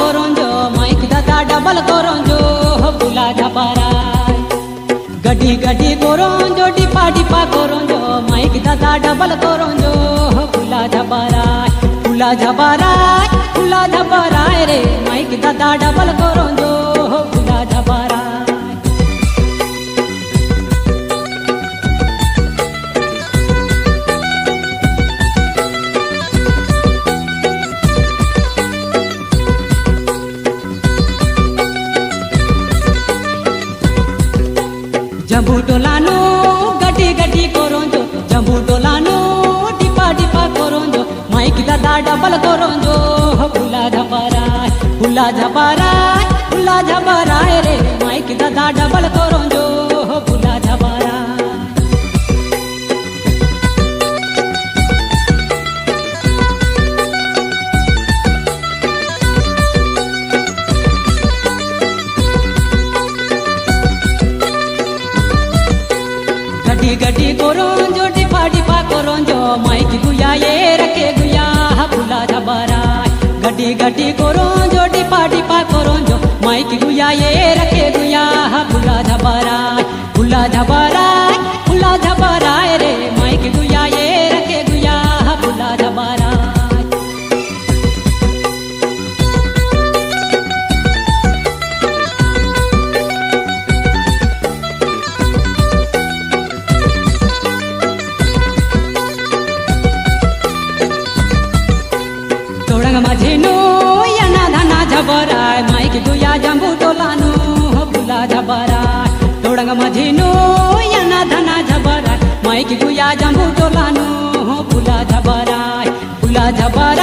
करो जो माइक दादा डबल करो जो फुला झपारा गड्डी गड्डी करो जो डिपा डिपा करो जो माइक दादा डबल करो जो फुला झपारा फुला झपारा फुला झपारा रे माइक दादा डबल करो जो फुला झपारा जम्बू टोलानो गड्डी गड्डी करो जो जम्बू टोलानो डिपा डिपा करो जो माइक दादा डबल करो जो फुला झपारा फुला झपारा फुला झपारा रे माइक दादा डबल करो जो फुला झपारा गड्डी गड्डी करो जो डिपा डिपा करो जो माइक गुया ये रखे गुया फुला झपारा गड्डी गड्डी करो जो डिपा डिपा करो जो माइक गुया ये रखे गुया फुला झपारा फुला झपारा फुला झपारा रे माइक गुया ये रखे गुया फुला झपारा माझेनो याना धाना झबरा माइक गुया जम्बू टोलानो फुला झपारा तोड़ंग माझेनो याना धाना झबरा माइक गुया जम्बू टोलानो फुला झपारा फुला झपारा